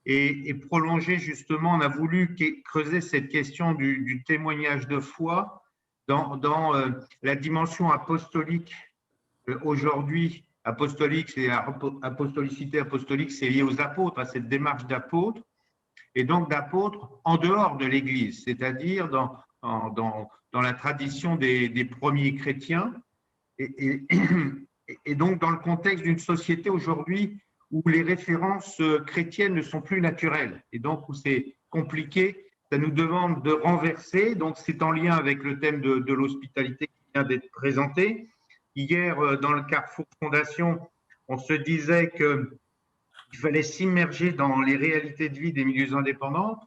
et prolonger justement, on a voulu creuser cette question du témoignage de foi dans la dimension apostolique. Aujourd'hui, apostolique, c'est apostolicité apostolique, c'est lié aux apôtres, à cette démarche d'apôtre, et donc d'apôtres en dehors de l'Église, c'est-à-dire dans la tradition des premiers chrétiens, et, et donc dans le contexte d'une société aujourd'hui où les références chrétiennes ne sont plus naturelles, et donc où c'est compliqué, ça nous demande de renverser, donc c'est en lien avec le thème de l'hospitalité qui vient d'être présenté. Hier, dans le Carrefour Fondation, on se disait qu'il fallait s'immerger dans les réalités de vie des milieux indépendants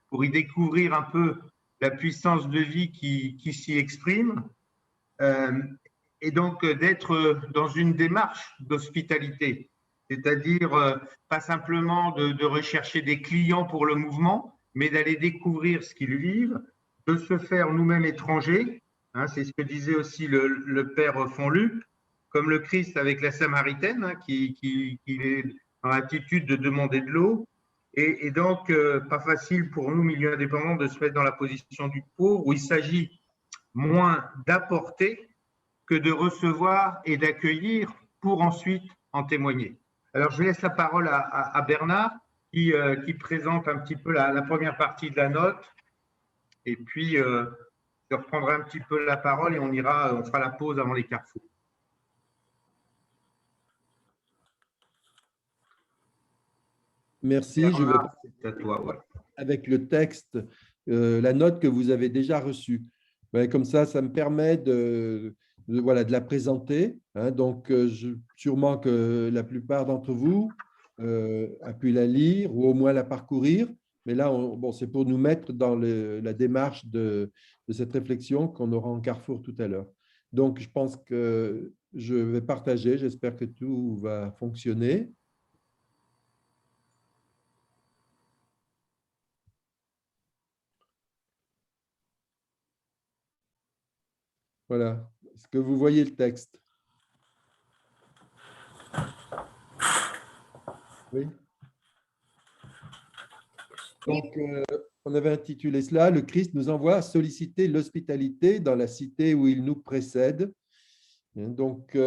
pour y découvrir un peu la puissance de vie qui s'y exprime, et donc d'être dans une démarche d'hospitalité, c'est-à-dire pas simplement de rechercher des clients pour le mouvement, mais d'aller découvrir ce qu'ils vivent, de se faire nous-mêmes étrangers. C'est ce que disait aussi le père Fontluc, comme le Christ avec la Samaritaine, qui est dans l'attitude de demander de l'eau. Et donc, pas facile pour nous, milieux indépendants, de se mettre dans la position du pauvre, où il s'agit moins d'apporter que de recevoir et d'accueillir pour ensuite en témoigner. Alors, je laisse la parole à Bernard qui présente un petit peu la première partie de la note. Et puis, je reprendrai un petit peu la parole et on fera la pause avant les carrefours. Merci. Bernard, je vais c'est à toi, ouais. avec le texte, la note que vous avez déjà reçue. Comme ça me permet voilà, de la présenter. Donc, sûrement que la plupart d'entre vous a pu la lire ou au moins la parcourir. Mais là, bon, c'est pour nous mettre dans la démarche de cette réflexion qu'on aura en carrefour tout à l'heure. Donc, je pense que je vais partager. J'espère que tout va fonctionner. Voilà. Est-ce que vous voyez le texte? Oui. Donc, on avait intitulé cela « Le Christ nous envoie solliciter l'hospitalité dans la cité où il nous précède ». Donc,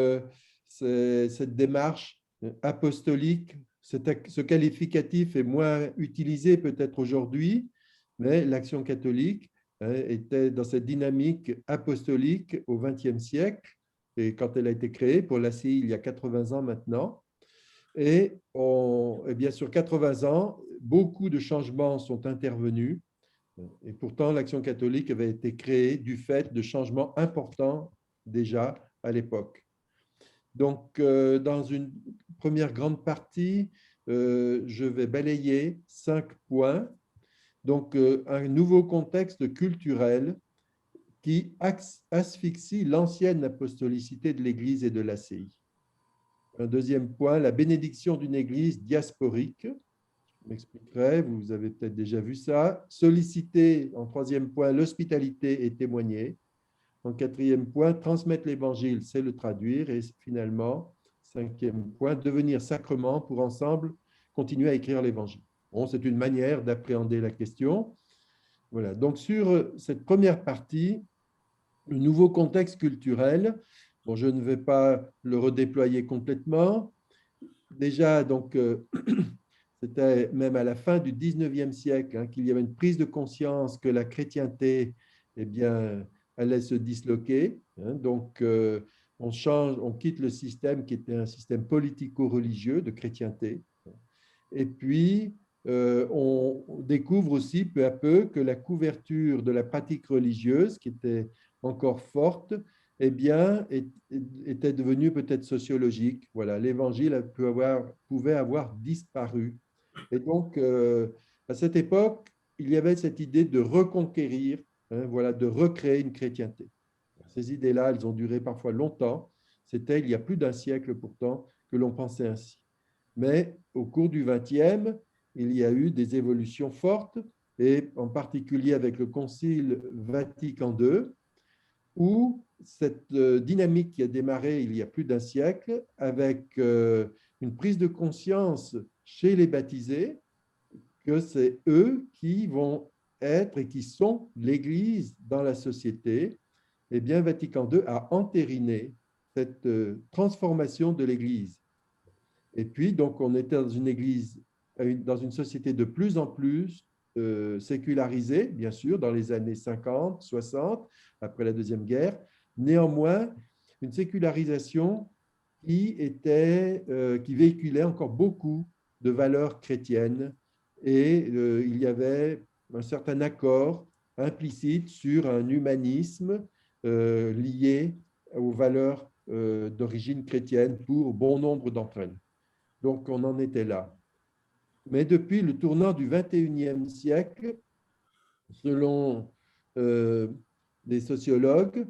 cette démarche apostolique, ce qualificatif est moins utilisé peut-être aujourd'hui, mais l'Action catholique était dans cette dynamique apostolique au XXe siècle, et quand elle a été créée pour l'ACI il y a 80 ans maintenant. Et bien sur 80 ans, beaucoup de changements sont intervenus. Et pourtant, l'Action catholique avait été créée du fait de changements importants déjà à l'époque. Donc, dans une première grande partie, je vais balayer 5 points. Donc, un nouveau contexte culturel qui asphyxie l'ancienne apostolicité de l'Église et de l'ACI. Un deuxième point, la bénédiction d'une Église diasporique. Je m'expliquerai, vous avez peut-être déjà vu ça. Solliciter, en troisième point, l'hospitalité et témoigner. En quatrième point, transmettre l'Évangile, c'est le traduire. Et finalement, cinquième point, devenir sacrement pour ensemble continuer à écrire l'Évangile. Bon, c'est une manière d'appréhender la question. Voilà. Donc, sur cette première partie, le nouveau contexte culturel, bon, je ne vais pas le redéployer complètement. Déjà, donc, c'était même à la fin du 19e siècle qu'il y avait une prise de conscience que la chrétienté, eh bien, allait se disloquer. Donc, on quitte le système qui était un système politico-religieux de chrétienté. Et puis, on découvre aussi peu à peu que la couverture de la pratique religieuse, qui était encore forte, eh bien, était devenue peut-être sociologique. Voilà, l'Évangile pouvait avoir disparu. Et donc, à cette époque, il y avait cette idée de reconquérir, voilà, de recréer une chrétienté. Ces idées-là, elles ont duré parfois longtemps. C'était il y a plus d'un siècle pourtant que l'on pensait ainsi. Mais au cours du XXe, il y a eu des évolutions fortes, et en particulier avec le Concile Vatican II, où cette dynamique qui a démarré il y a plus d'un siècle, avec une prise de conscience chez les baptisés, que c'est eux qui vont être et qui sont l'Église dans la société. Eh bien, Vatican II a entériné cette transformation de l'Église. Et puis, donc, on était dans une Église, dans une société de plus en plus sécularisée, bien sûr, dans les années 50, 60, après la Deuxième Guerre. Néanmoins, une sécularisation qui véhiculait encore beaucoup de valeurs chrétiennes et il y avait un certain accord implicite sur un humanisme lié aux valeurs d'origine chrétienne pour bon nombre d'entre elles. Donc, on en était là. Mais depuis le tournant du XXIe siècle, selon des sociologues,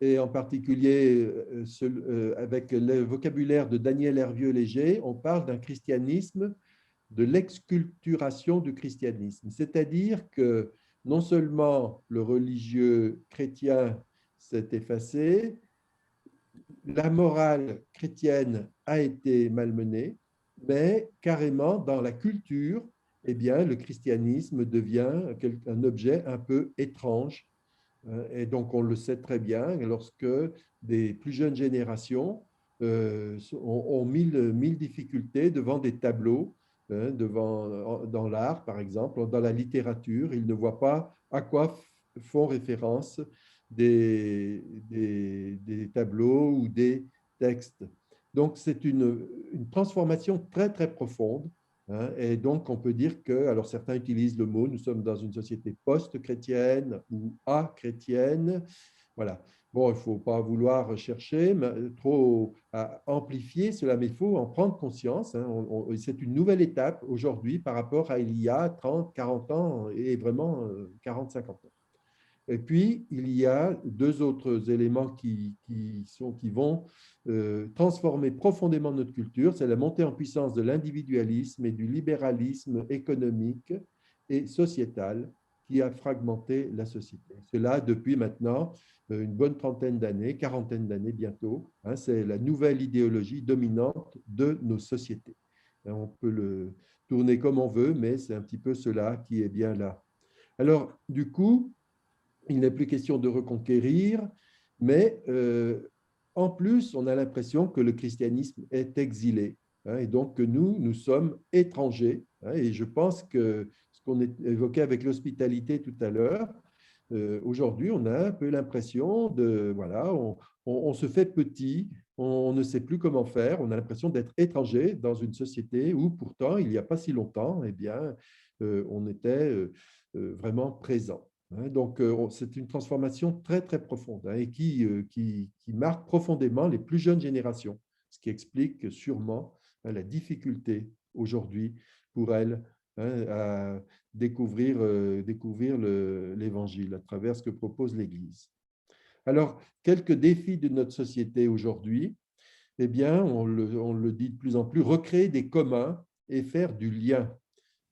et en particulier avec le vocabulaire de Daniel Hervieux-Léger, on parle d'un christianisme, de l'exculturation du christianisme. C'est-à-dire que non seulement le religieux chrétien s'est effacé, la morale chrétienne a été malmenée, mais carrément dans la culture, eh bien, le christianisme devient un objet un peu étrange. Et donc, on le sait très bien, lorsque des plus jeunes générations ont mille difficultés devant des tableaux, dans l'art, par exemple, dans la littérature, ils ne voient pas à quoi font référence des tableaux ou des textes. Donc, c'est une transformation très, très profonde. Et donc, on peut dire que, alors certains utilisent le mot, nous sommes dans une société post-chrétienne ou a-chrétienne. Voilà. Bon, il ne faut pas vouloir chercher trop à amplifier cela, mais il faut en prendre conscience. C'est une nouvelle étape aujourd'hui par rapport à il y a 30, 40 ans et vraiment 40, 50 ans. Et puis, il y a deux autres éléments qui vont transformer profondément notre culture. C'est la montée en puissance de l'individualisme et du libéralisme économique et sociétal qui a fragmenté la société. Cela depuis maintenant une bonne trentaine d'années, quarantaine d'années bientôt. C'est la nouvelle idéologie dominante de nos sociétés. On peut le tourner comme on veut, mais c'est un petit peu cela qui est bien là. Alors, du coup, il n'est plus question de reconquérir, mais en plus, on a l'impression que le christianisme est exilé, et donc que nous sommes étrangers. Et je pense que ce qu'on évoquait avec l'hospitalité tout à l'heure, aujourd'hui, on a un peu l'impression de, voilà, on se fait petit, on ne sait plus comment faire, on a l'impression d'être étranger dans une société où pourtant, il n'y a pas si longtemps, eh bien, on était vraiment présent. Donc, c'est une transformation très, très profonde et qui marque profondément les plus jeunes générations, ce qui explique sûrement la difficulté aujourd'hui pour elles à découvrir l'Évangile à travers ce que propose l'Église. Alors, quelques défis de notre société aujourd'hui, eh bien, on le dit de plus en plus, recréer des communs et faire du lien.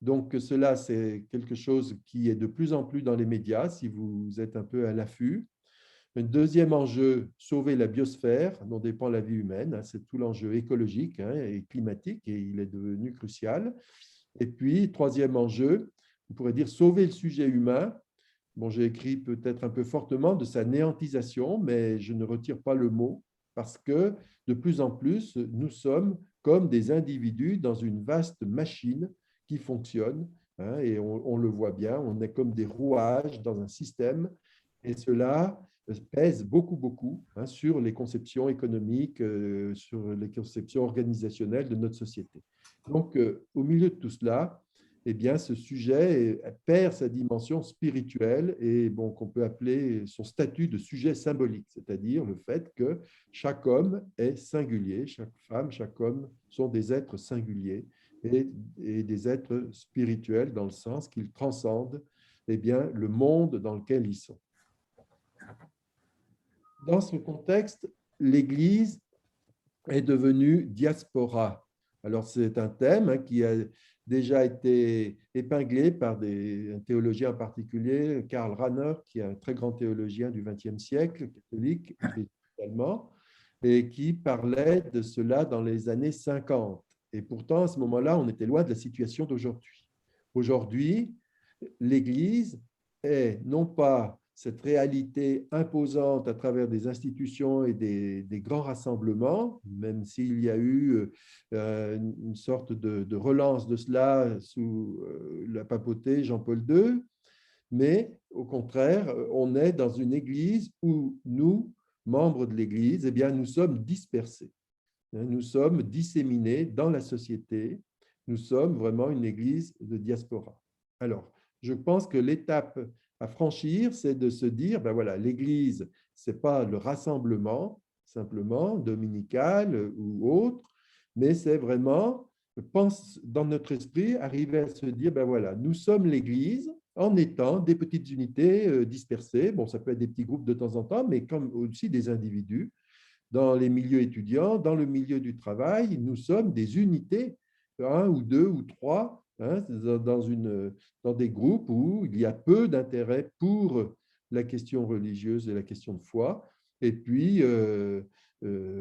Donc, cela, c'est quelque chose qui est de plus en plus dans les médias, si vous êtes un peu à l'affût. Un deuxième enjeu, sauver la biosphère dont dépend la vie humaine. C'est tout l'enjeu écologique et climatique et il est devenu crucial. Et puis, troisième enjeu, on pourrait dire sauver le sujet humain. Bon, j'ai écrit peut-être un peu fortement de sa néantisation, mais je ne retire pas le mot parce que de plus en plus, nous sommes comme des individus dans une vaste machine qui fonctionne, et on le voit bien, on est comme des rouages dans un système, et cela pèse beaucoup, beaucoup sur les conceptions économiques, sur les conceptions organisationnelles de notre société. Donc, au milieu de tout cela, eh bien, ce sujet perd sa dimension spirituelle et bon, qu'on peut appeler son statut de sujet symbolique, c'est-à-dire le fait que chaque homme est singulier, chaque femme, chaque homme sont des êtres singuliers et des êtres spirituels dans le sens qu'ils transcendent eh bien, le monde dans lequel ils sont. Dans ce contexte, l'Église est devenue diaspora. Alors, c'est un thème qui a déjà été épinglé par un théologien en particulier, Karl Rahner, qui est un très grand théologien du XXe siècle, catholique également, et qui parlait de cela dans les années 50. Et pourtant, à ce moment-là, on était loin de la situation d'aujourd'hui. Aujourd'hui, l'Église est non pas cette réalité imposante à travers des institutions et des grands rassemblements, même s'il y a eu une sorte de relance de cela sous la papauté Jean-Paul II, mais au contraire, on est dans une Église où nous, membres de l'Église, eh bien, nous sommes dispersés. Nous sommes disséminés dans la société. Nous sommes vraiment une Église de diaspora. Alors, je pense que l'étape à franchir, c'est de se dire, ben voilà, l'Église, ce n'est pas le rassemblement, simplement, dominical ou autre, mais c'est vraiment, je pense, dans notre esprit, arriver à se dire, ben voilà, nous sommes l'Église en étant des petites unités dispersées. Bon, ça peut être des petits groupes de temps en temps, mais comme aussi des individus dans les milieux étudiants, dans le milieu du travail, nous sommes des unités, un ou deux ou trois, hein, dans des groupes où il y a peu d'intérêt pour la question religieuse et la question de foi, et puis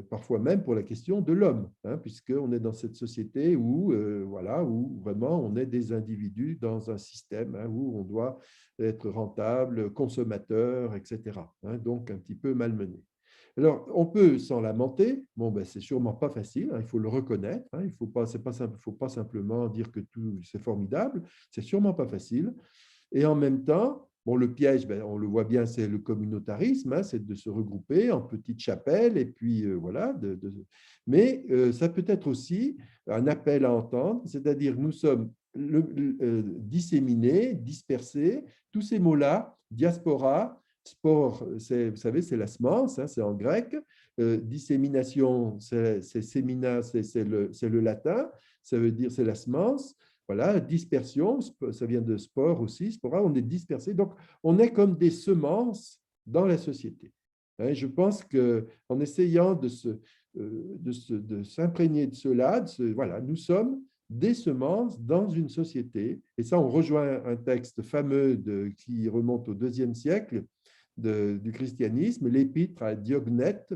parfois même pour la question de l'homme, hein, puisqu'on est dans cette société où, voilà, où vraiment on est des individus dans un système hein, où on doit être rentable, consommateur, etc. Hein, donc un petit peu malmené. Alors, on peut s'en lamenter. Bon, ben, c'est sûrement pas facile, hein, il faut le reconnaître. Hein, il faut pas, c'est pas simple, faut pas simplement dire que tout c'est formidable. C'est sûrement pas facile. Et en même temps, bon, le piège, ben, on le voit bien, c'est le communautarisme, hein, c'est de se regrouper en petites chapelles et puis voilà. Mais ça peut être aussi un appel à entendre, c'est-à-dire nous sommes disséminés, dispersés. Tous ces mots-là, diaspora, sport, vous savez, c'est la semence, hein, c'est en grec. Dissémination, c'est sémina, c'est le latin. Ça veut dire c'est la semence. Voilà, dispersion, ça vient de sport aussi. Spora, on est dispersé. Donc, on est comme des semences dans la société. Hein, je pense qu'en essayant de s'imprégner de cela, voilà, nous sommes des semences dans une société. Et ça, on rejoint un texte fameux qui remonte au IIe siècle du christianisme, l'épître à Diognète.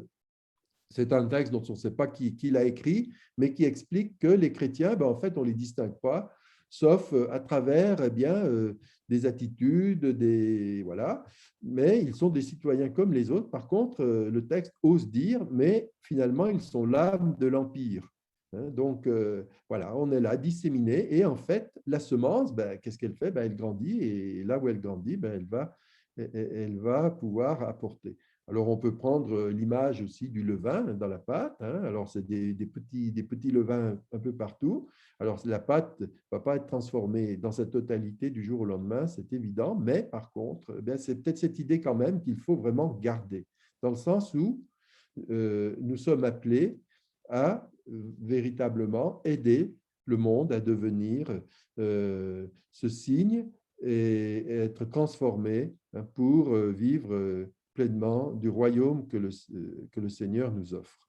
C'est un texte dont on ne sait pas qui l'a écrit, mais qui explique que les chrétiens, ben, en fait, on ne les distingue pas, sauf à travers eh bien, des attitudes, voilà. Mais ils sont des citoyens comme les autres. Par contre, le texte ose dire, mais finalement, ils sont l'âme de l'Empire. Hein, donc, voilà, on est là, disséminés. Et en fait, la semence, ben, qu'est-ce qu'elle fait? Ben, elle grandit, et là où elle grandit, ben, elle va pouvoir apporter. Alors, on peut prendre l'image aussi du levain dans la pâte. Hein. Alors, c'est des petits levains un peu partout. Alors, la pâte ne va pas être transformée dans sa totalité du jour au lendemain, c'est évident. Mais par contre, eh c'est peut-être cette idée quand même qu'il faut vraiment garder, dans le sens où nous sommes appelés à véritablement aider le monde à devenir ce signe et être transformé hein, pour vivre pleinement du royaume que le Seigneur nous offre.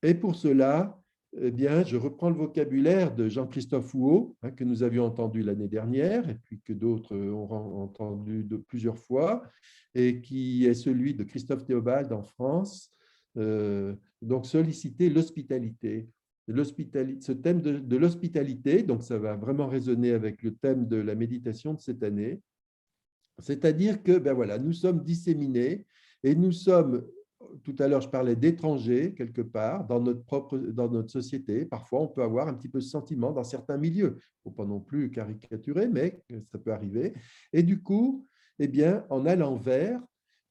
Et pour cela, eh bien, je reprends le vocabulaire de Jean-Christophe Houot, hein, que nous avions entendu l'année dernière, et puis que d'autres ont entendu plusieurs fois, et qui est celui de Christophe Théobald en France. Donc, solliciter l'hospitalité. Ce thème de l'hospitalité, donc ça va vraiment résonner avec le thème de la méditation de cette année. C'est-à-dire que ben voilà, nous sommes disséminés et nous sommes, tout à l'heure je parlais d'étrangers quelque part dans notre société. Parfois on peut avoir un petit peu ce sentiment dans certains milieux. Il ne faut pas non plus caricaturer, mais ça peut arriver. Et du coup, eh bien, en allant vers,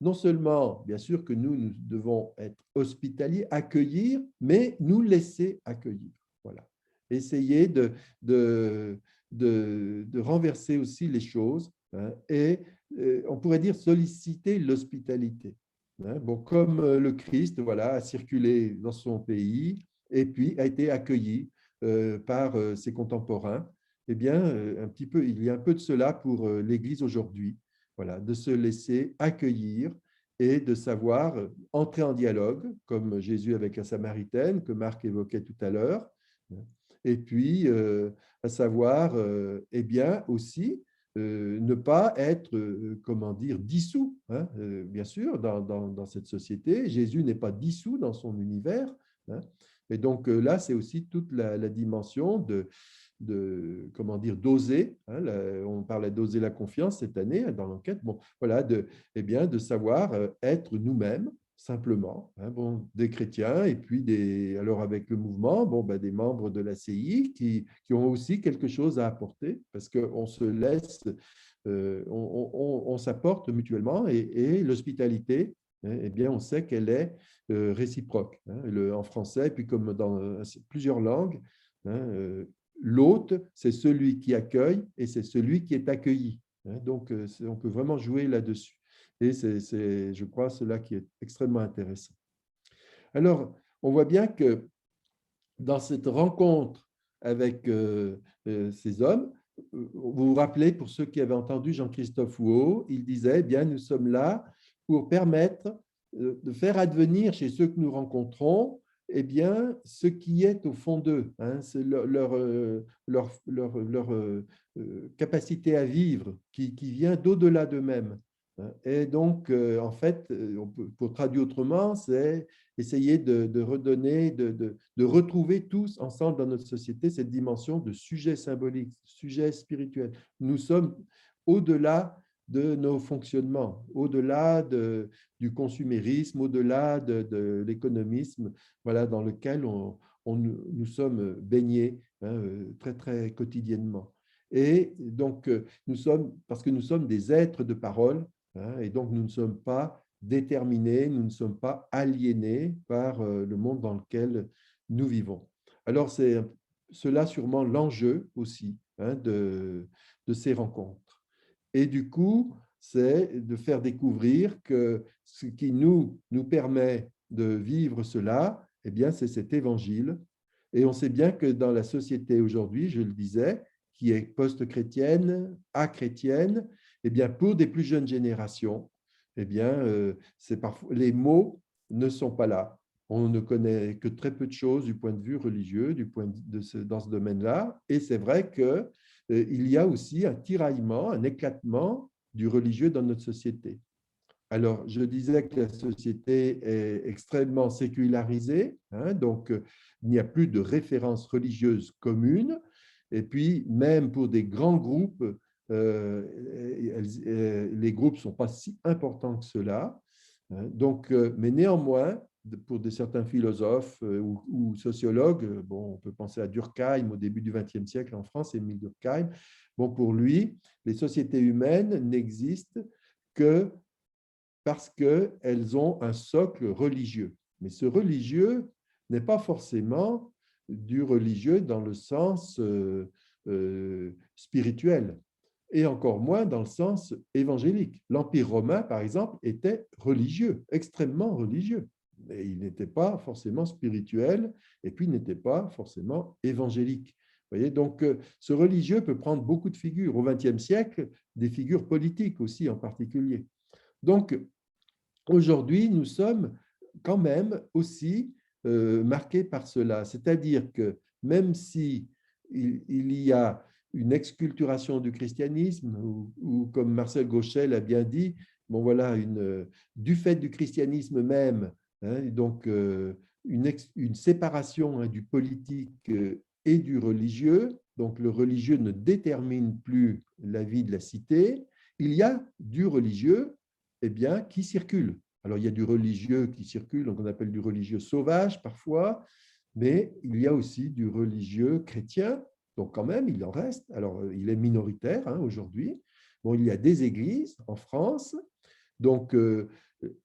non seulement, bien sûr que nous devons être hospitaliers, accueillir, mais nous laisser accueillir. Voilà. Essayer de renverser aussi les choses hein, et on pourrait dire solliciter l'hospitalité. Hein. Bon, comme le Christ voilà, a circulé dans son pays et puis a été accueilli par ses contemporains, eh bien, un petit peu, il y a un peu de cela pour l'Église aujourd'hui, voilà, de se laisser accueillir et de savoir entrer en dialogue, comme Jésus avec la Samaritaine, que Marc évoquait tout à l'heure, et puis à savoir, eh bien, aussi, ne pas être, comment dire, dissous, hein, bien sûr, dans cette société. Jésus n'est pas dissous dans son univers. Hein, et donc là, c'est aussi toute la dimension comment dire, d'oser. Hein, on parlait d'oser la confiance cette année dans l'enquête. Bon, voilà, eh bien, de savoir être nous-mêmes simplement, hein, bon, des chrétiens et puis alors avec le mouvement, bon, ben, des membres de la CI qui ont aussi quelque chose à apporter parce qu'on se laisse, on s'apporte mutuellement et l'hospitalité, hein, eh bien, on sait qu'elle est réciproque, hein, en français, puis comme dans plusieurs langues, hein, l'hôte, c'est celui qui accueille et c'est celui qui est accueilli. Hein, donc, on peut vraiment jouer là-dessus. Et c'est, je crois, cela qui est extrêmement intéressant. Alors, on voit bien que dans cette rencontre avec ces hommes, vous vous rappelez, pour ceux qui avaient entendu Jean-Christophe Houot, il disait, eh bien, nous sommes là pour permettre de faire advenir chez ceux que nous rencontrons, eh bien, ce qui est au fond d'eux, hein, c'est leur capacité à vivre qui vient d'au-delà d'eux-mêmes. Et donc, en fait, pour traduire autrement, c'est essayer de redonner, de retrouver tous ensemble dans notre société cette dimension de sujet symbolique, sujet spirituel. Nous sommes au-delà de nos fonctionnements, au-delà du consumérisme, au-delà de l'économisme, voilà, dans lequel nous sommes baignés, hein, très, très quotidiennement. Et donc, parce que nous sommes des êtres de parole, hein, et donc nous ne sommes pas déterminés, nous ne sommes pas aliénés par le monde dans lequel nous vivons. Alors, c'est cela sûrement l'enjeu aussi, hein, de ces rencontres. Et du coup, c'est de faire découvrir que ce qui nous permet de vivre cela, eh bien, c'est cet évangile. Et on sait bien que dans la société aujourd'hui, je le disais, qui est post-chrétienne, achrétienne, eh bien, pour des plus jeunes générations, eh bien, parfois, les mots ne sont pas là. On ne connaît que très peu de choses du point de vue religieux, dans ce domaine-là. Et c'est vrai qu'il y a aussi un tiraillement, un éclatement du religieux dans notre société. Alors, je disais que la société est extrêmement sécularisée, hein, donc il n'y a plus de références religieuses communes. Et puis, même pour des grands groupes, les groupes ne sont pas si importants que cela. Hein, donc, mais néanmoins, pour certains philosophes ou sociologues, bon, on peut penser à Durkheim au début du XXe siècle en France, Émile Durkheim, bon, pour lui, les sociétés humaines n'existent que parce qu'elles ont un socle religieux. Mais ce religieux n'est pas forcément du religieux dans le sens spirituel, et encore moins dans le sens évangélique. L'Empire romain, par exemple, était religieux, extrêmement religieux. Mais il n'était pas forcément spirituel, et puis il n'était pas forcément évangélique. Vous voyez, donc, ce religieux peut prendre beaucoup de figures. Au XXe siècle, des figures politiques aussi en particulier. Donc, aujourd'hui, nous sommes quand même aussi marqués par cela. C'est-à-dire que même si il y a une exculturation du christianisme, ou comme Marcel Gauchet l'a bien dit, bon voilà, du fait du christianisme même, hein, donc une séparation, hein, du politique et du religieux, donc le religieux ne détermine plus la vie de la cité, il y a du religieux, eh bien, qui circule. Alors, il y a du religieux qui circule, donc on appelle du religieux sauvage parfois, mais il y a aussi du religieux chrétien, donc quand même, il en reste. Alors, il est minoritaire, hein, aujourd'hui. Bon, il y a des églises en France, donc,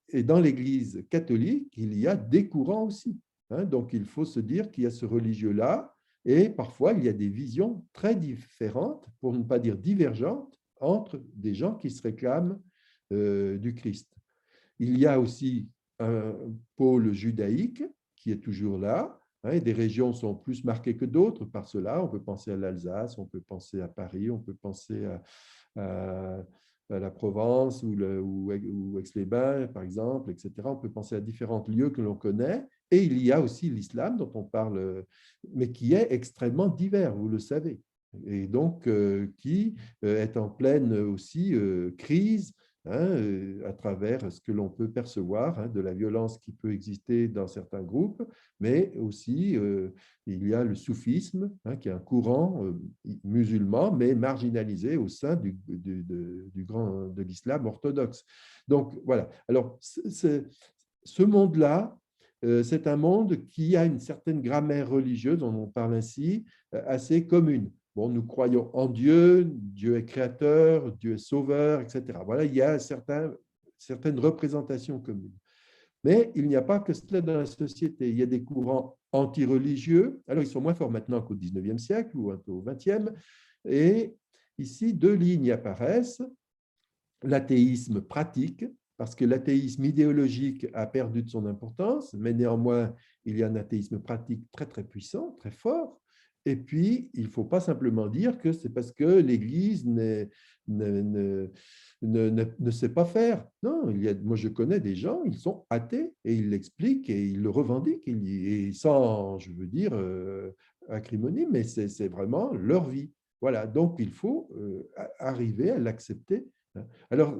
et dans l'Église catholique, il y a des courants aussi. Hein, donc, il faut se dire qu'il y a ce religieux-là, et parfois, il y a des visions très différentes, pour ne pas dire divergentes, entre des gens qui se réclament du Christ. Il y a aussi un pôle judaïque qui est toujours là, hein, et des régions sont plus marquées que d'autres par cela. On peut penser à l'Alsace, on peut penser à Paris, on peut penser à la Provence ou Aix-les-Bains, par exemple, etc. On peut penser à différents lieux que l'on connaît. Et il y a aussi l'islam dont on parle, mais qui est extrêmement divers, vous le savez. Et donc, qui est en pleine aussi crise à travers ce que l'on peut percevoir, de la violence qui peut exister dans certains groupes, mais aussi il y a le soufisme, qui est un courant musulman, mais marginalisé au sein de l'islam orthodoxe. Donc voilà. Alors, ce monde-là, c'est un monde qui a une certaine grammaire religieuse, on parle ainsi, assez commune. Bon, nous croyons en Dieu, Dieu est créateur, Dieu est sauveur, etc. Voilà, il y a certaines représentations communes. Mais il n'y a pas que cela dans la société. Il y a des courants anti-religieux. Alors, ils sont moins forts maintenant qu'au 19e siècle ou un peu au 20e. Et ici, deux lignes apparaissent. L'athéisme pratique, parce que l'athéisme idéologique a perdu de son importance, mais néanmoins, il y a un athéisme pratique très, très puissant, très fort. Et puis, il ne faut pas simplement dire que c'est parce que l'Église ne sait pas faire. Non, moi je connais des gens, ils sont athées et ils l'expliquent et ils le revendiquent, et sans, je veux dire, acrimonie, mais c'est vraiment leur vie. Voilà, donc il faut arriver à l'accepter. Alors,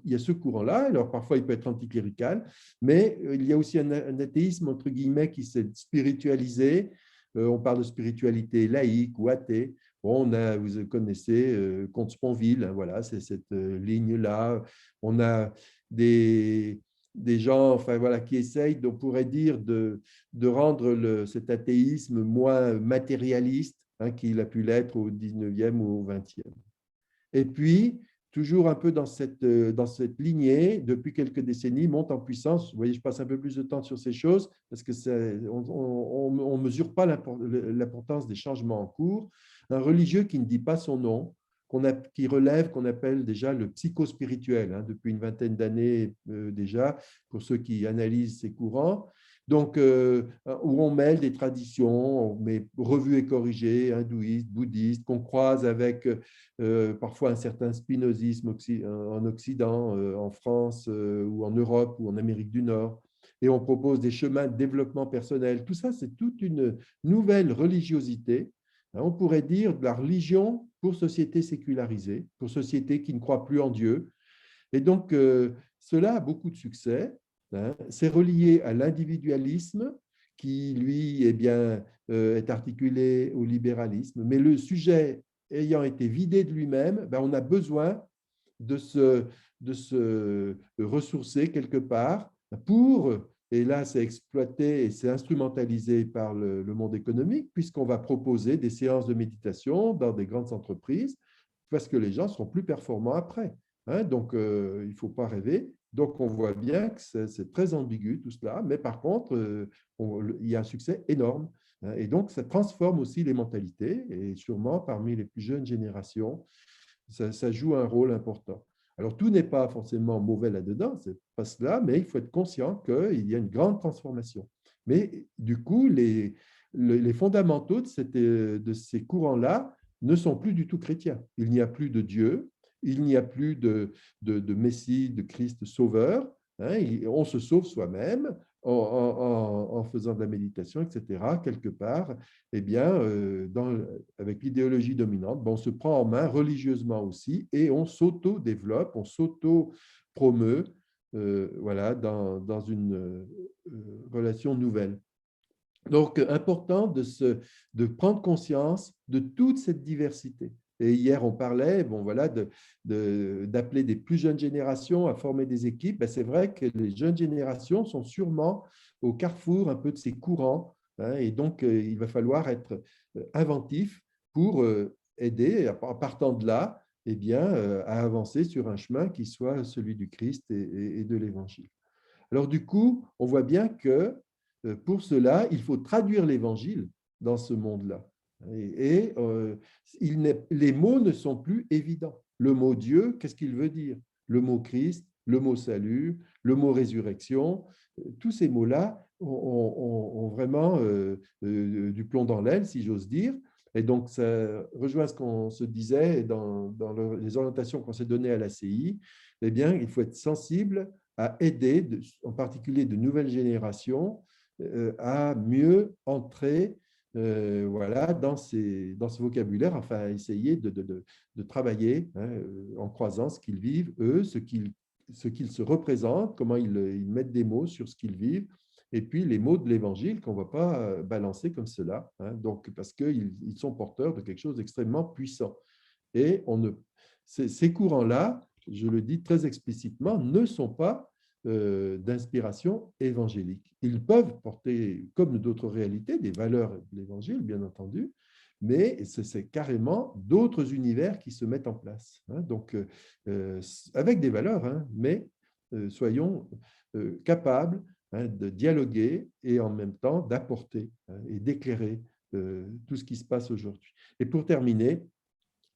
il y a ce courant-là, alors parfois il peut être anticlérical, mais il y a aussi un athéisme, entre guillemets, qui s'est spiritualisé. On parle de spiritualité laïque ou athée. Bon, vous connaissez Comte Sponville, voilà, c'est cette ligne-là. On a des gens, enfin, voilà, qui essayent, on pourrait dire, de rendre cet athéisme moins matérialiste, qu'il a pu l'être au 19e ou au 20e. Et puis, toujours un peu dans cette lignée, depuis quelques décennies, monte en puissance. Vous voyez, je passe un peu plus de temps sur ces choses parce que on ne mesure pas l'importance des changements en cours. Un religieux qui ne dit pas son nom, qui relève, qu'on appelle déjà le psychospirituel, depuis une vingtaine d'années déjà, pour ceux qui analysent ces courants. Donc, où on mêle des traditions, on met revues et corrigées, hindouistes, bouddhistes, qu'on croise avec parfois un certain spinozisme en Occident, en France ou en Europe ou en Amérique du Nord. Et on propose des chemins de développement personnel. Tout ça, c'est toute une nouvelle religiosité. On pourrait dire de la religion pour société sécularisée, pour société qui ne croit plus en Dieu. Et donc, cela a beaucoup de succès. C'est relié à l'individualisme qui, lui, eh bien, est articulé au libéralisme. Mais le sujet ayant été vidé de lui-même, on a besoin de se ressourcer quelque part pour, et là c'est exploité et c'est instrumentalisé par le monde économique, puisqu'on va proposer des séances de méditation dans des grandes entreprises, parce que les gens seront plus performants après. Donc, il ne faut pas rêver. Donc, on voit bien que c'est très ambigu tout cela, mais par contre, il y a un succès énorme. Et donc, ça transforme aussi les mentalités, et sûrement parmi les plus jeunes générations, ça joue un rôle important. Alors, tout n'est pas forcément mauvais là-dedans, ce n'est pas cela, mais il faut être conscient qu'il y a une grande transformation. Mais du coup, les fondamentaux de ces courants-là ne sont plus du tout chrétiens. Il n'y a plus de Dieu, il n'y a plus de Messie, de Christ sauveur. On se sauve soi-même en faisant de la méditation, etc. Quelque part, eh bien, avec l'idéologie dominante, on se prend en main religieusement aussi et on s'auto-développe, on s'auto-promeut voilà, dans une relation nouvelle. Donc, important de prendre conscience de toute cette diversité. Et hier, on parlait voilà, d'appeler des plus jeunes générations à former des équipes. C'est vrai que les jeunes générations sont sûrement au carrefour un peu de ces courants. Et donc, il va falloir être inventif pour aider, en partant de là, eh bien, à avancer sur un chemin qui soit celui du Christ et de l'Évangile. Alors, du coup, on voit bien que pour cela, il faut traduire l'Évangile dans ce monde-là. Et les mots ne sont plus évidents. Le mot Dieu, qu'est-ce qu'il veut dire? Le mot Christ, le mot salut, le mot résurrection, tous ces mots-là ont vraiment du plomb dans l'aile, si j'ose dire. Et donc, ça rejoint ce qu'on se disait dans les orientations qu'on s'est données à l'ACI. Eh bien, il faut être sensible à aider, en particulier de nouvelles générations, à mieux entrer voilà, dans ce vocabulaire, enfin, essayer de travailler en croisant ce qu'ils vivent, eux, ce qu'ils se représentent, comment ils mettent des mots sur ce qu'ils vivent, et puis les mots de l'Évangile qu'on ne va pas balancer comme cela, donc, parce qu'ils sont porteurs de quelque chose d'extrêmement puissant. Et ces courants-là, je le dis très explicitement, ne sont pas d'inspiration évangélique. Ils peuvent porter, comme d'autres réalités, des valeurs de l'Évangile, bien entendu, mais c'est carrément d'autres univers qui se mettent en place. Donc, avec des valeurs, mais soyons capables de dialoguer et en même temps d'apporter et d'éclairer tout ce qui se passe aujourd'hui. Et pour terminer,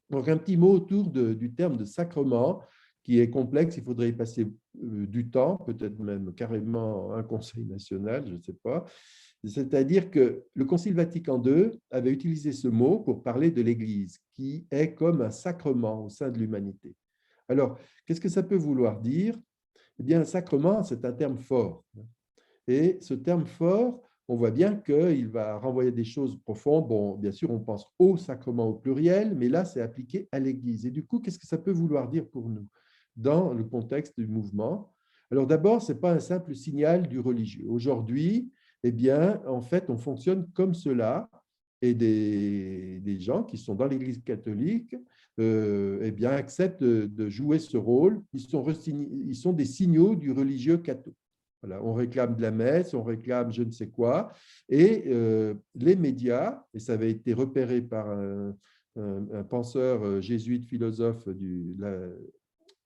donc un petit mot autour du terme de sacrement, qui est complexe, il faudrait y passer du temps, peut-être même carrément un conseil national, je ne sais pas. C'est-à-dire que le Concile Vatican II avait utilisé ce mot pour parler de l'Église, qui est comme un sacrement au sein de l'humanité. Alors, qu'est-ce que ça peut vouloir dire? Eh bien, un sacrement, c'est un terme fort. Et ce terme fort, on voit bien qu'il va renvoyer des choses profondes. Bon, bien sûr, on pense au sacrement au pluriel, mais là, c'est appliqué à l'Église. Et du coup, qu'est-ce que ça peut vouloir dire pour nous dans le contexte du mouvement? Alors d'abord, ce n'est pas un simple signal du religieux. Aujourd'hui, eh bien, en fait, on fonctionne comme cela. Et des gens qui sont dans l'Église catholique eh bien, acceptent de jouer ce rôle. Ils sont des signaux du religieux catholique. Voilà, on réclame de la messe, on réclame je ne sais quoi. Et les médias, et ça avait été repéré par un penseur jésuite philosophe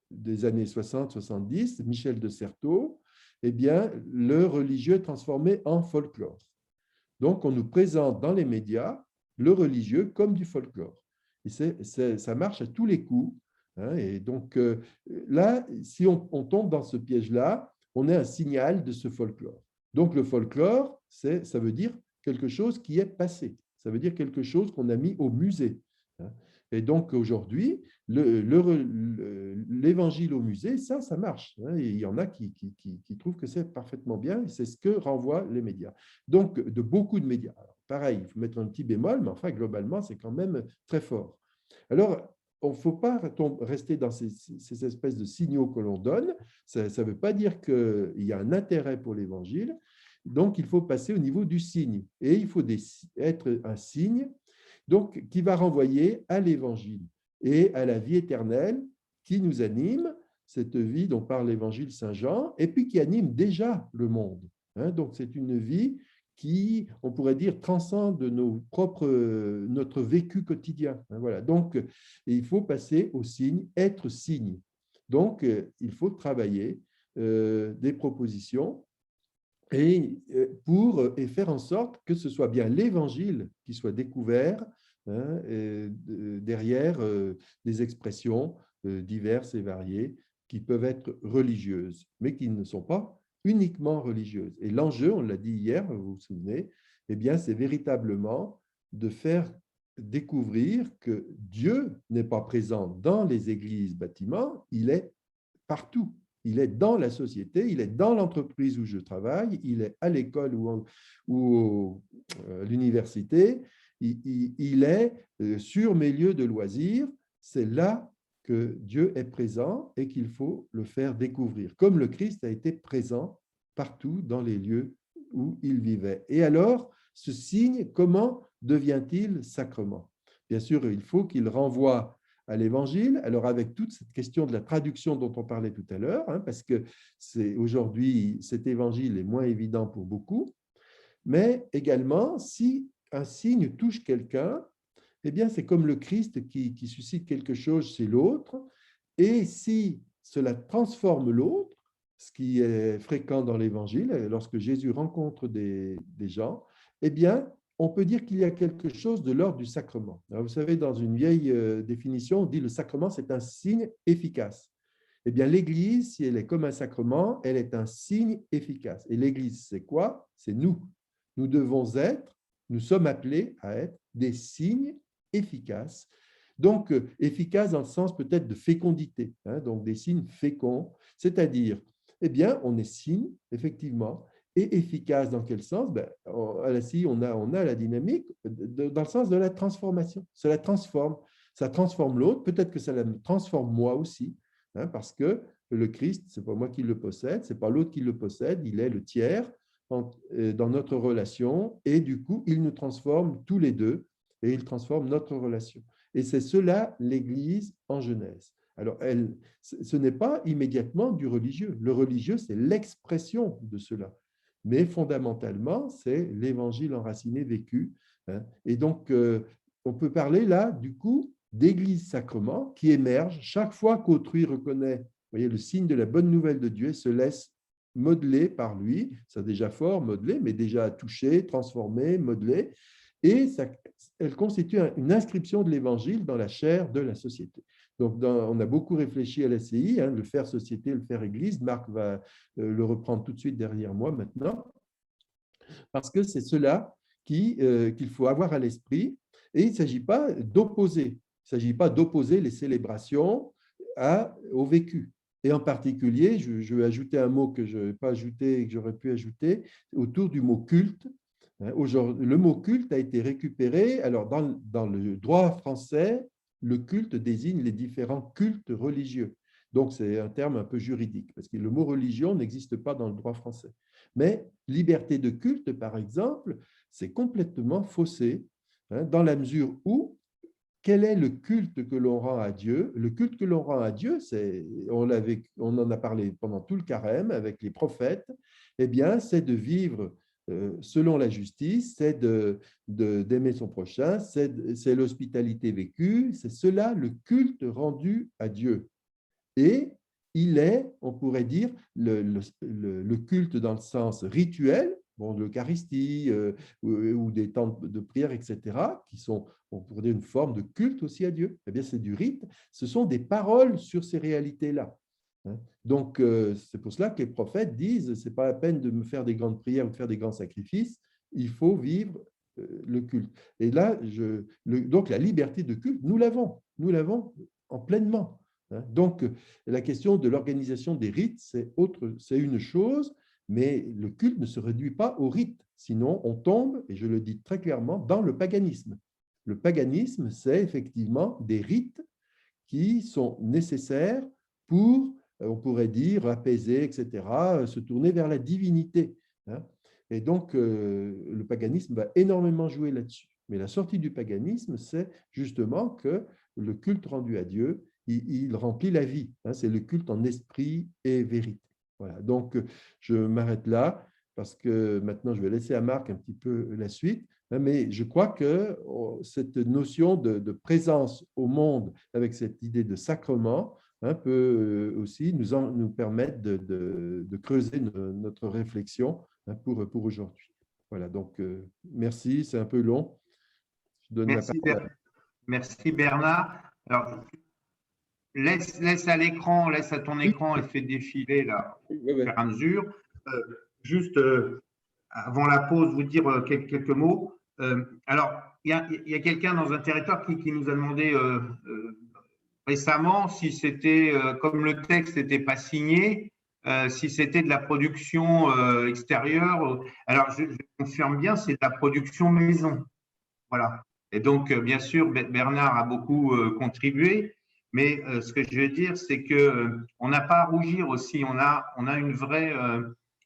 des années 60-70, Michel de Certeau, eh bien, le religieux est transformé en folklore. Donc, on nous présente dans les médias le religieux comme du folklore. Et ça marche à tous les coups. Et donc, là, si on tombe dans ce piège-là, on est un signal de ce folklore. Donc, le folklore, ça veut dire quelque chose qui est passé. Ça veut dire quelque chose qu'on a mis au musée. Et donc, aujourd'hui, l'évangile au musée, ça marche. Et il y en a qui trouvent que c'est parfaitement bien, et c'est ce que renvoient les médias. Donc, de beaucoup de médias. Alors, pareil, il faut mettre un petit bémol, mais enfin, globalement, c'est quand même très fort. Alors, il ne faut pas rester dans ces espèces de signaux que l'on donne. Ça ne veut pas dire qu'il y a un intérêt pour l'évangile. Donc, il faut passer au niveau du signe. Et il faut être un signe donc, qui va renvoyer à l'évangile et à la vie éternelle qui nous anime, cette vie dont parle l'évangile Saint-Jean, et puis qui anime déjà le monde. Donc, c'est une vie qui, on pourrait dire, transcende notre vécu quotidien. Voilà. Donc, il faut passer au signe, être signe. Donc, il faut travailler des propositions et faire en sorte que ce soit bien l'évangile qui soit découvert derrière des expressions diverses et variées qui peuvent être religieuses, mais qui ne sont pas uniquement religieuses. Et l'enjeu, on l'a dit hier, vous vous souvenez, eh bien, c'est véritablement de faire découvrir que Dieu n'est pas présent dans les églises, bâtiments, il est partout. Il est dans la société, il est dans l'entreprise où je travaille, il est à l'école ou à l'université, il est sur mes lieux de loisirs. C'est là que Dieu est présent et qu'il faut le faire découvrir, comme le Christ a été présent partout dans les lieux où il vivait. Et alors, ce signe, comment devient-il sacrement? Bien sûr, il faut qu'il renvoie à l'Évangile. Alors, avec toute cette question de la traduction dont on parlait tout à l'heure, parce que aujourd'hui, cet Évangile est moins évident pour beaucoup, mais également, si un signe touche quelqu'un, eh bien, c'est comme le Christ qui suscite quelque chose chez l'autre, et si cela transforme l'autre, ce qui est fréquent dans l'Évangile, lorsque Jésus rencontre des gens, eh bien, on peut dire qu'il y a quelque chose de l'ordre du sacrement. Alors, vous savez, dans une vieille définition, on dit le sacrement, c'est un signe efficace. Eh bien, l'Église, si elle est comme un sacrement, elle est un signe efficace. Et l'Église, c'est quoi? C'est nous. Nous sommes appelés à être des signes efficaces. Donc, efficaces dans le sens peut-être de fécondité, donc des signes féconds, c'est-à-dire, eh bien, on est signe, effectivement, et efficace dans quel sens? À la CI, on a la dynamique dans le sens de la transformation. Ça la transforme. Ça transforme l'autre. Peut-être que ça la transforme moi aussi, hein, parce que le Christ, ce n'est pas moi qui le possède, ce n'est pas l'autre qui le possède, il est le tiers dans notre relation et du coup, il nous transforme tous les deux et il transforme notre relation. Et c'est cela l'Église en Genèse. Alors, ce n'est pas immédiatement du religieux. Le religieux, c'est l'expression de cela. Mais fondamentalement, c'est l'Évangile enraciné vécu. Hein. Et donc, on peut parler là, du coup, d'Église-sacrement qui émerge chaque fois qu'autrui reconnaît, vous voyez, le signe de la bonne nouvelle de Dieu, se laisse modeler par lui. C'est déjà fort, modeler, mais déjà touché, transformé, modelé. Et elle constitue une inscription de l'Évangile dans la chair de la société. Donc, on a beaucoup réfléchi à l'ACI, hein, le faire société, le faire Église. Marc va le reprendre tout de suite derrière moi maintenant, parce que c'est cela qu'il faut avoir à l'esprit. Et il ne s'agit pas d'opposer. Il ne s'agit pas d'opposer les célébrations au vécu. Et en particulier, je vais ajouter un mot que je n'ai pas ajouté et que j'aurais pu ajouter, autour du mot culte. Le mot culte a été récupéré. Alors, dans le droit français, le culte désigne les différents cultes religieux. Donc, c'est un terme un peu juridique, parce que le mot religion n'existe pas dans le droit français. Mais liberté de culte, par exemple, c'est complètement faussé, hein, dans la mesure où quel est le culte que l'on rend à Dieu? Le culte que l'on rend à Dieu, on en a parlé pendant tout le carême avec les prophètes, eh bien, c'est de vivre selon la justice, c'est d'aimer son prochain, c'est l'hospitalité vécue, c'est cela le culte rendu à Dieu. Et il est, on pourrait dire, le culte dans le sens rituel, bon, l'Eucharistie ou des temps de prière, etc., qui sont, on pourrait dire, une forme de culte aussi à Dieu. Eh bien, c'est du rite. Ce sont des paroles sur ces réalités-là. Donc, c'est pour cela que les prophètes disent, ce n'est pas la peine de me faire des grandes prières ou de faire des grands sacrifices, il faut vivre le culte. Et là, donc la liberté de culte, nous l'avons en pleinement. Donc, la question de l'organisation des rites, c'est une chose, mais le culte ne se réduit pas au rite. Sinon, on tombe, et je le dis très clairement, dans le paganisme. Le paganisme, c'est effectivement des rites qui sont nécessaires pour, on pourrait dire, apaiser, etc., se tourner vers la divinité. Et donc, le paganisme va énormément jouer là-dessus. Mais la sortie du paganisme, c'est justement que le culte rendu à Dieu, il remplit la vie. C'est le culte en esprit et vérité. Voilà. Donc, je m'arrête là parce que maintenant, je vais laisser à Marc un petit peu la suite. Mais je crois que cette notion de présence au monde avec cette idée de sacrement peut aussi nous permettre de creuser notre réflexion pour aujourd'hui. Voilà, donc merci, c'est un peu long. Je donne merci Bernard. Alors, laisse à l'écran, laisse à ton écran et fais défiler là, au fur et à mesure. Juste avant la pause, vous dire quelques mots. Alors, il y a quelqu'un dans un territoire qui nous a demandé récemment si c'était, comme le texte n'était pas signé, si c'était de la production extérieure. Alors, je confirme bien, c'est de la production maison. Voilà. Et donc, bien sûr, Bernard a beaucoup contribué, mais ce que je veux dire, c'est qu'on n'a pas à rougir aussi. On a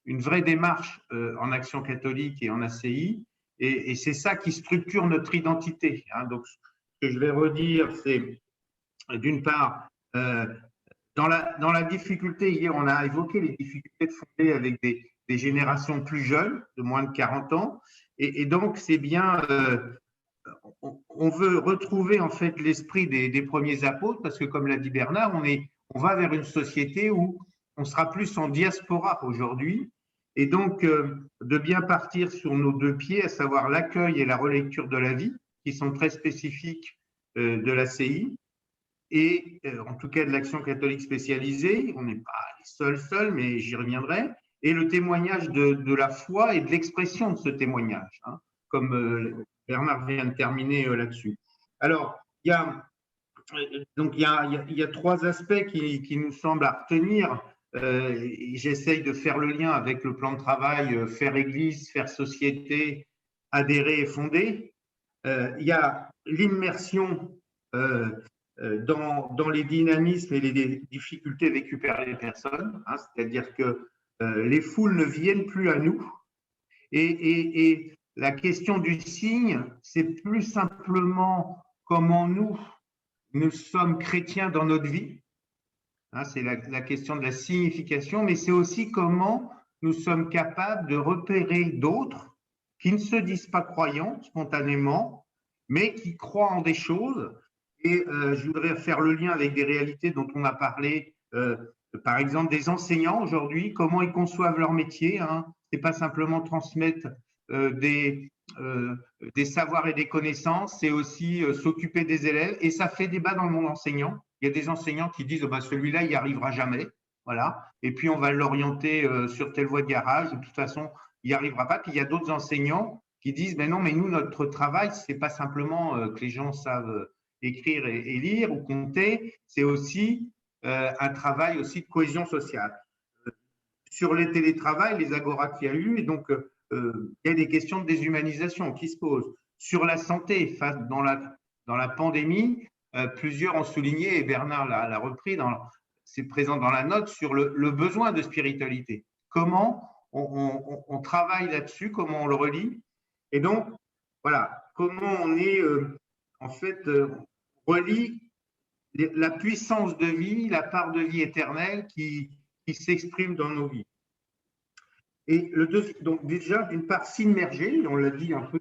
une vraie démarche en Action catholique et en ACI, et c'est ça qui structure notre identité. Donc, ce que je vais redire, c'est d'une part, dans la difficulté, hier, on a évoqué les difficultés de fonder avec des générations plus jeunes, de moins de 40 ans, et donc, c'est bien… on veut retrouver en fait l'esprit des premiers apôtres parce que, comme l'a dit Bernard, on va vers une société où on sera plus en diaspora aujourd'hui, et donc de bien partir sur nos deux pieds, à savoir l'accueil et la relecture de la vie, qui sont très spécifiques de l'ACI et en tout cas de l'Action catholique spécialisée. On n'est pas les seuls, mais j'y reviendrai. Et le témoignage de la foi et de l'expression de ce témoignage, comme Bernard vient de terminer là-dessus. Alors, il y a trois aspects qui nous semblent à retenir j'essaye de faire le lien avec le plan de travail faire Église, faire société, adhérer et fonder. Il y a l'immersion dans les dynamismes et les difficultés vécues par les personnes, hein, c'est-à-dire que les foules ne viennent plus à nous. Et la question du signe, c'est plus simplement comment nous sommes chrétiens dans notre vie. Hein, c'est la question de la signification, mais c'est aussi comment nous sommes capables de repérer d'autres qui ne se disent pas croyants spontanément, mais qui croient en des choses. Et je voudrais faire le lien avec des réalités dont on a parlé, par exemple des enseignants aujourd'hui, comment ils conçoivent leur métier. Hein. Ce n'est pas simplement transmettre des savoirs et des connaissances, c'est aussi s'occuper des élèves. Et ça fait débat dans le monde enseignant. Il y a des enseignants qui disent bah, celui-là, il n'y arrivera jamais. Voilà. Et puis, on va l'orienter sur telle voie de garage. De toute façon, il n'y arrivera pas. Puis, il y a d'autres enseignants qui disent ben non, mais nous, notre travail, ce n'est pas simplement que les gens savent écrire et lire ou compter, c'est aussi un travail aussi de cohésion sociale. Sur les télétravail, les agoras qu'il y a eu, et donc il y a des questions de déshumanisation qui se posent. Sur la santé, dans la pandémie, plusieurs ont souligné, et Bernard l'a repris, c'est présent dans la note, sur le besoin de spiritualité. Comment on travaille là-dessus, comment on le relie. Et donc, voilà, comment on est, en fait, relie la puissance de vie, la part de vie éternelle qui s'exprime dans nos vies. Et donc déjà, d'une part, s'immerger, on l'a dit un peu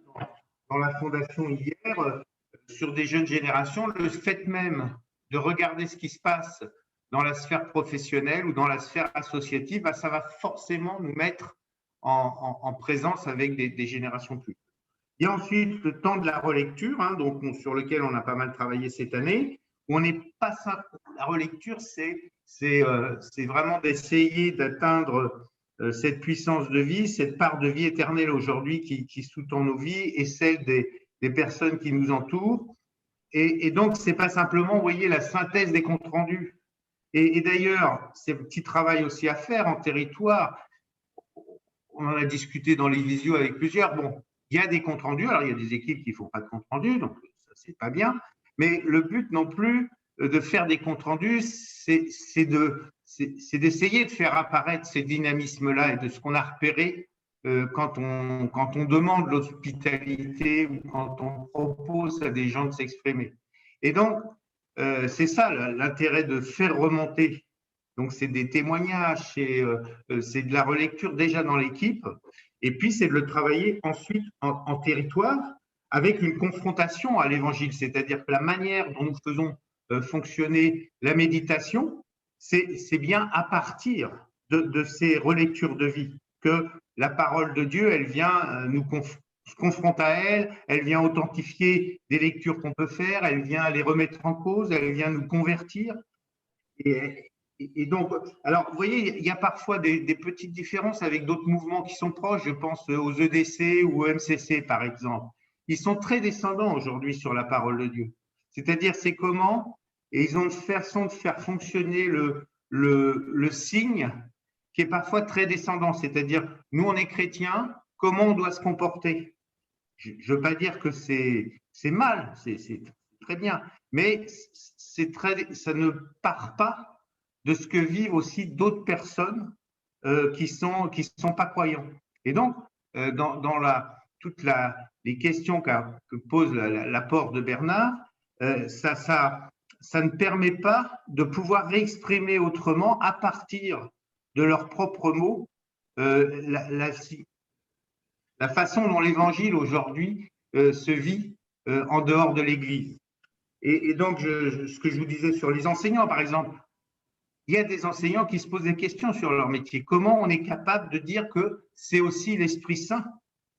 dans la fondation hier, sur des jeunes générations, le fait même de regarder ce qui se passe dans la sphère professionnelle ou dans la sphère associative, bah, ça va forcément nous mettre en présence avec des générations plus. Il y a ensuite le temps de la relecture, hein, donc sur lequel on a pas mal travaillé cette année, où on n'est pas simple. La relecture, c'est vraiment d'essayer d'atteindre cette puissance de vie, cette part de vie éternelle aujourd'hui qui sous-tend nos vies et celle des personnes qui nous entourent. Et donc, ce n'est pas simplement, vous voyez, la synthèse des comptes rendus. Et d'ailleurs, c'est un petit travail aussi à faire en territoire. On en a discuté dans les visios avec plusieurs. Bon, il y a des comptes rendus. Alors, il y a des équipes qui ne font pas de comptes rendus, donc ça, c'est pas bien. Mais le but non plus de faire des comptes rendus, c'est d'essayer de faire apparaître ces dynamismes-là et de ce qu'on a repéré quand on demande l'hospitalité ou quand on propose à des gens de s'exprimer. Et donc, c'est ça l'intérêt de faire remonter. Donc, c'est des témoignages, c'est de la relecture déjà dans l'équipe, et puis c'est de le travailler ensuite en territoire avec une confrontation à l'évangile, c'est-à-dire que la manière dont nous faisons fonctionner la méditation, c'est bien à partir de ces relectures de vie que la parole de Dieu, elle vient nous se confronte à elle, elle vient authentifier des lectures qu'on peut faire, elle vient les remettre en cause, elle vient nous convertir. Et donc, alors, vous voyez, il y a parfois des petites différences avec d'autres mouvements qui sont proches. Je pense aux EDC ou aux MCC, par exemple. Ils sont très descendants aujourd'hui sur la parole de Dieu. C'est-à-dire, c'est comment, et ils ont une façon de faire fonctionner le signe qui est parfois très descendant. C'est-à-dire, nous, on est chrétiens, comment on doit se comporter? Je ne veux pas dire que c'est mal, c'est très bien, mais ça ne part pas de ce que vivent aussi d'autres personnes qui sont pas croyants. Et donc, dans toutes les questions que pose l'apport de Bernard, ça ne permet pas de pouvoir réexprimer autrement à partir de leurs propres mots la façon dont l'évangile aujourd'hui se vit en dehors de l'Église. Et donc, ce que je vous disais sur les enseignants, par exemple, il y a des enseignants qui se posent des questions sur leur métier. Comment on est capable de dire que c'est aussi l'Esprit Saint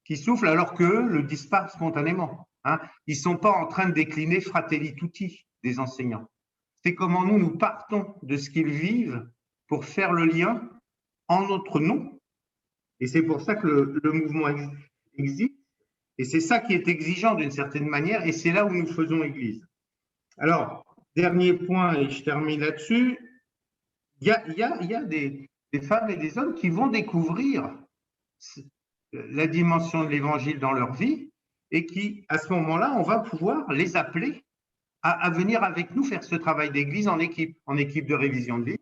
qui souffle alors qu'eux le disent pas spontanément, hein? Ils ne sont pas en train de décliner Fratelli Tutti des enseignants. C'est comment nous partons de ce qu'ils vivent pour faire le lien en notre nom. Et c'est pour ça que le mouvement existe. Et c'est ça qui est exigeant d'une certaine manière. Et c'est là où nous faisons Église. Alors, dernier point, et je termine là-dessus. y a des femmes et des hommes qui vont découvrir la dimension de l'évangile dans leur vie et qui, à ce moment-là, on va pouvoir les appeler à venir avec nous faire ce travail d'église en équipe de révision de vie.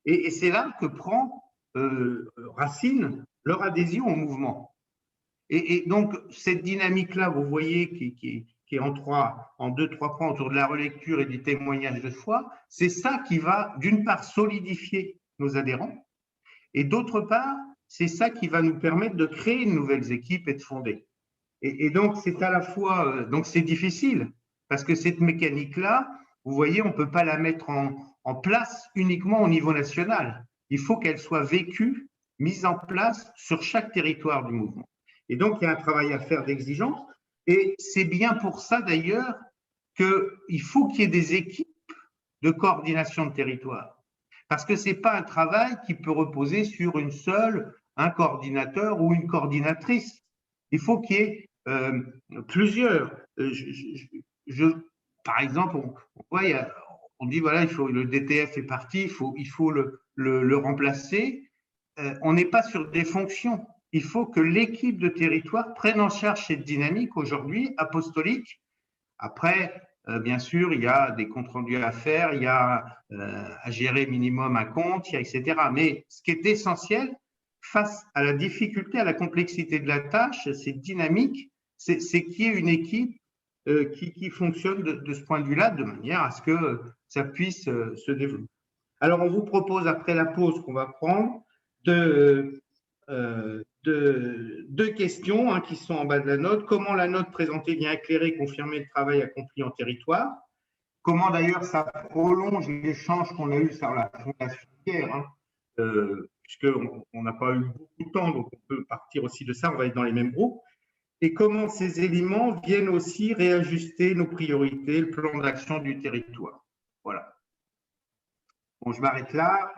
Et c'est là que prend racine leur adhésion au mouvement. Et donc, cette dynamique-là, vous voyez, qui est en deux, trois points autour de la relecture et du témoignage de foi, c'est ça qui va, d'une part, solidifier nos adhérents, et d'autre part, c'est ça qui va nous permettre de créer de nouvelles équipes et de fonder. Et donc, c'est à la fois, donc c'est difficile, parce que cette mécanique-là, vous voyez, on ne peut pas la mettre en place uniquement au niveau national. Il faut qu'elle soit vécue, mise en place sur chaque territoire du mouvement. Et donc, il y a un travail à faire d'exigence. Et c'est bien pour ça, d'ailleurs, qu'il faut qu'il y ait des équipes de coordination de territoire. Parce que ce n'est pas un travail qui peut reposer sur un coordinateur ou une coordinatrice. Il faut qu'il y ait plusieurs. Par exemple, on dit voilà, le DTF est parti, il faut le remplacer. On n'est pas sur des fonctions. Il faut que l'équipe de territoire prenne en charge cette dynamique aujourd'hui apostolique. Après, bien sûr, il y a des comptes rendus à faire, il y a à gérer minimum un compte, etc. Mais ce qui est essentiel, face à la difficulté, à la complexité de la tâche, cette dynamique, c'est qu'il y ait une équipe qui fonctionne de ce point de vue-là, de manière à ce que ça puisse se développer. Alors, on vous propose, après la pause qu'on va prendre, deux questions qui sont en bas de la note. Comment la note présentée vient éclairer, confirmer le travail accompli en territoire? Comment d'ailleurs ça prolonge l'échange qu'on a eu sur la fondation hier, puisqu'on n'a pas eu beaucoup de temps, donc on peut partir aussi de ça, on va être dans les mêmes groupes. Et comment ces éléments viennent aussi réajuster nos priorités, le plan d'action du territoire. Voilà. Bon, je m'arrête là.